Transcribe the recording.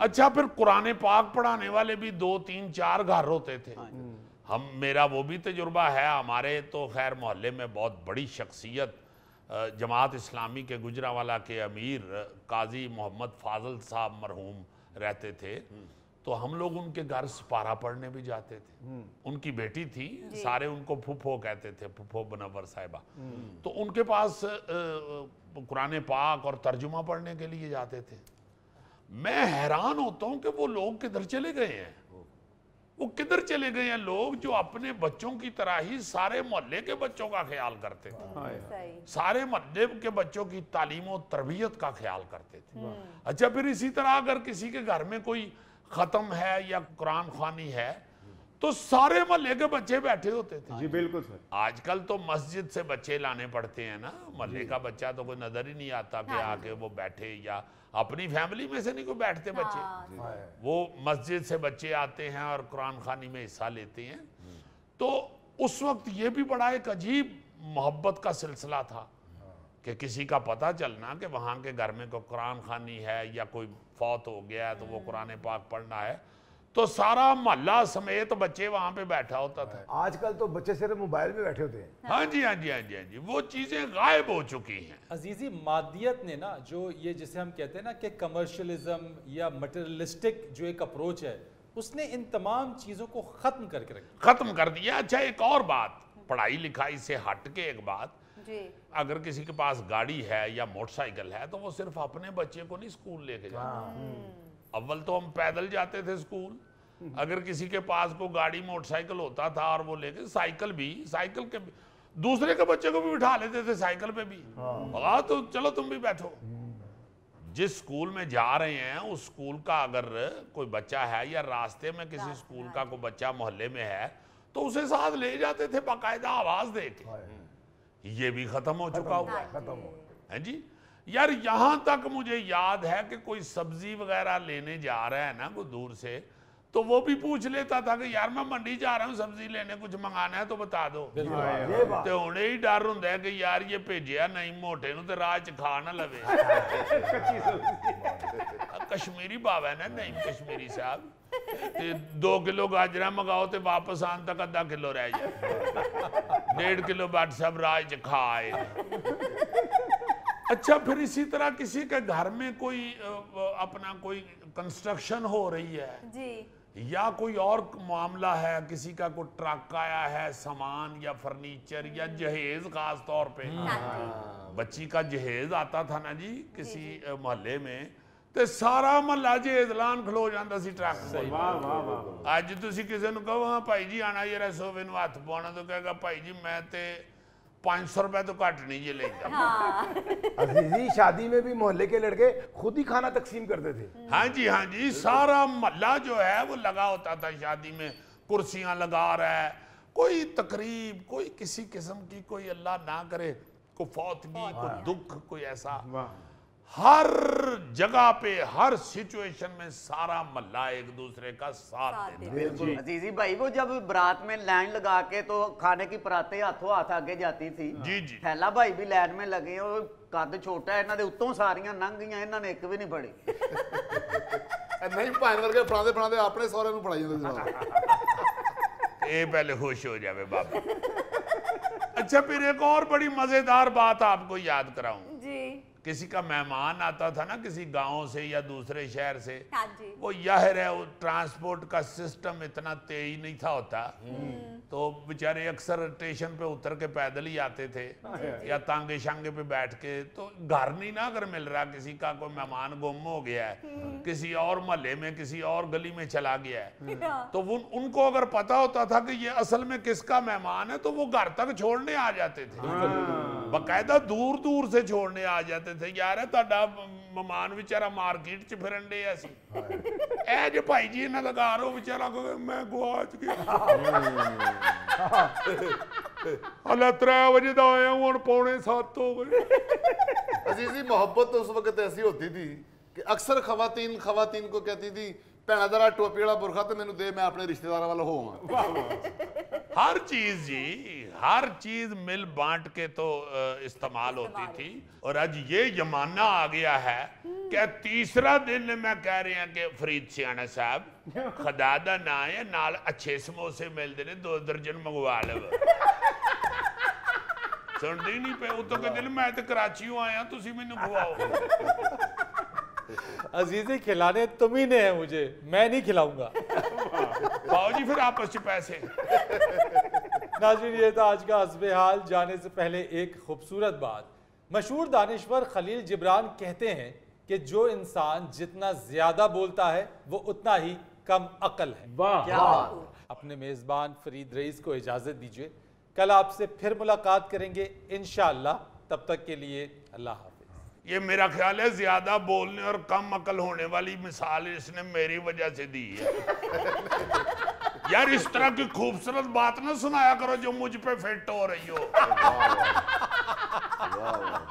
अच्छा, फिर कुरान पाक पढ़ाने वाले भी 2 3 4 घर होते थे। हम मेरा वो भी तजुर्बा है। हमारे तो खैर मोहल्ले में बहुत बड़ी शख्सियत जमात इस्लामी के गुजरांवाला के अमीर काजी मोहम्मद फाजल साहब मरहूम रहते थे, तो हम लोग उनके घर सपारा पढ़ने भी जाते थे। उनकी बेटी थी, सारे उनको फुफो कहते थे, फुफो बनवर साहिबा। तो उनके पास कुरान पाक और तर्जुमा पढ़ने के लिए जाते थे। मैं हैरान होता हूँ कि वो लोग किधर चले गए हैं। वो किधर चले गए हैं लोग जो अपने बच्चों की तरह ही सारे मोहल्ले के बच्चों का ख्याल करते थे, सारे मोहल्ले के बच्चों की तालीम और तरबियत का ख्याल करते थे। अच्छा, फिर इसी तरह अगर किसी के घर में कोई खत्म है या कुरान खानी है तो सारे मोहल्ले के बच्चे बैठे होते थे। जी बिल्कुल सर। आजकल तो मस्जिद से बच्चे लाने पड़ते हैं ना, मोहल्ले का बच्चा तो कोई नजर ही नहीं आता कि आके वो बैठे, या अपनी फैमिली में से नहीं कोई बैठते बच्चे। वो मस्जिद से बच्चे आते हैं और कुरान खानी में हिस्सा लेते हैं। तो उस वक्त ये भी बड़ा एक अजीब मोहब्बत का सिलसिला था कि किसी का पता चलना कि वहाँ के घर में कोई कुरान खानी है या कोई फौत हो गया है तो वो कुरान पाक पढ़ना है, तो सारा मोहल्ला समेत बच्चे वहां पे बैठा होता था। आजकल तो बच्चे सिर्फ मोबाइल में बैठे होते हैं। हाँ जी, हाँ जी, हाँ जी, हाँ जी, वो चीजें गायब हो चुकी हैं। अजीजी, मादियत ने ना, जो ये जिसे हम कहते हैं ना कि कमर्शियलिज्म या मटेरियलिस्टिक जो एक अप्रोच है, उसने इन तमाम चीजों को खत्म कर दिया। अच्छा, एक और बात, पढ़ाई लिखाई से हट के एक बात जी। अगर किसी के पास गाड़ी है या मोटरसाइकिल है तो वो सिर्फ अपने बच्चे को नहीं स्कूल लेके जाता। अव्वल तो हम पैदल जाते थे स्कूल, अगर किसी के पास को गाड़ी मोटरसाइकिल होता था और वो लेके साइकिल के दूसरे के बच्चे को भी बिठा लेते थे साइकिल पे भी। हाँ, तो चलो तुम भी बैठो। जिस स्कूल में जा रहे हैं उस स्कूल का अगर कोई बच्चा है या रास्ते में किसी स्कूल का कोई बच्चा मोहल्ले में है तो उसे साथ ले जाते थे बाकायदा आवाज दे के। ये भी खत्म हो चुका हुआ है जी। यार, यहां तक मुझे याद है कि कोई सब्जी वगैरह लेने जा रहा है ना कोई दूर से, तो वो भी पूछ लेता था कि यार मैं मंडी जा रहा हूँ सब्जी लेने, कुछ मंगाना है तो बता दो। तो उन्हें ही डर होंदा है कि यार ये भेजिया नहीं मोटे नु ते राह च खा ना लवे। कश्मीरी बाबा है ना, नहीं कश्मीरी साहब, 2 किलो गाजरा मंगाओ तो वापस आने तक आधा किलो रह जाए, 1.5 किलो बाट सब राह च खाए। अच्छा, फिर इसी तरह किसी के घर में कोई अपना कोई कंस्ट्रक्शन हो रही है जी, या कोई और मामला है, किसी का कोई ट्रक आया है सामान या फर्नीचर या जहेज, खास तौर पे बच्ची का जहेज आता था ना जी किसी मोहल्ले में, तो सारा मोहल्ला जहेज लान खलो जाता सी ट्रक से। अज तुसी किसी को कहो हाँ भाई जी आना जरा सोवे नूं हथ पाउणा, तो कहेगा भाई जी मैं ते 500 रुपए तो घट नहीं ये लेता। अजीजी, शादी में भी मोहल्ले के लड़के खुद ही खाना तकसीम करते थे। हाँ जी, हाँ जी, सारा मोहल्ला जो है वो लगा होता था शादी में, कुर्सियां लगा रहा है, कोई तकरीब, कोई किसी किस्म की, कोई अल्लाह ना करे कोई फौतगी, कोई दुख, कोई ऐसा, हर जगह पे हर सिचुएशन में सारा मोहल्ला एक दूसरे का साथ देता। बिल्कुल अजीजी भाई, वो जब बारात में लाइन लगा के तो खाने की पराते हाथों हाथ आगे जाती थी जी जी, थैला भाई भी लाइन में लगे, और कद छोटा है, इन्होंने उत्तों सारियां लंघ गईयां, इन्होंने एक भी नहीं फड़ी। नहीं भाई वर्गे फड़ाते फड़ाते अपने सौरे नूं फड़ाई जांदे ये पहले खुश हो जावे बाबा। अच्छा, फिर एक और बड़ी मजेदार बात आपको याद कराऊं जी। किसी का मेहमान आता था ना किसी गांव से या दूसरे शहर से, वो याहिर है वो ट्रांसपोर्ट का सिस्टम इतना तेज नहीं था होता, तो बेचारे अक्सर स्टेशन पे उतर के पैदल ही आते थे या तांगे शांगे पे बैठ के। तो घर नहीं ना अगर मिल रहा, किसी का कोई मेहमान गुम हो गया है, किसी और मोहल्ले में किसी और गली में चला गया है, तो वो उनको अगर पता होता था कि ये असल में किसका मेहमान है तो वो घर तक छोड़ने आ जाते थे, बाकायदा दूर दूर से छोड़ने आ जाते थे। यार तुहाडा मेहमान बेचारा मार्केट च फिरन डे सी, ए जे भाई जी इन्हां दा घर हो बेचारा मैं गुआच गया, हले 3 बजे दा आया हूं, हुण 6:45 हो गए। अजीजी, मोहब्बत तो उस वक्त ऐसी होती थी कि अक्सर खवातीन को कहती थी ਭੈਣਾ ਤੇਰਾ ਟੋਪੀ ਵਾਲਾ ਬੁਰਖਾ ਤੇ ਮੈਨੂੰ ਦੇ, ਮੈਂ ਆਪਣੇ ਰਿਸ਼ਤੇਦਾਰਾਂ ਵੱਲ ਹੋਵਾਂ। हर चीज जी, हर चीज मिल बांट के तो इस्तेमाल होती थी। और आज ये जमाना आ गया है कि तीसरा दिन मैं कह रहे हैं कि फरीद सियाना साहब खुदा दा ना है नाल अच्छे समोसे मिलते ने 2 दर्जन मंगवा लो। सुनते ही नहीं पे उतो कहते ने मैं तो कराचीओ आया, तुसी मैनू खवाओ। अजीज़े खिलाने तुम ही ने है मुझे, मैं नहीं खिलाऊंगा। पाओ जी फिर आपस च पैसे। नाज़रीन, ये था आज का हस्बे हाल। जाने से पहले एक खूबसूरत बात। मशहूर दानिश्वर खलील जिब्रान कहते हैं कि जो इंसान जितना ज्यादा बोलता है वो उतना ही कम अकल है। क्या बात। अपने मेजबान फरीद रईस को इजाजत दीजिए, कल आपसे फिर मुलाकात करेंगे इंशाअल्लाह। तब तक के लिए अल्लाह हाफ़िज़। ये मेरा ख्याल है ज्यादा बोलने और कम अकल होने वाली मिसाल इसने मेरी वजह से दी है। यार इस तरह की खूबसूरत बात ना सुनाया करो जो मुझ पे फिट हो रही हो। वाह वाह।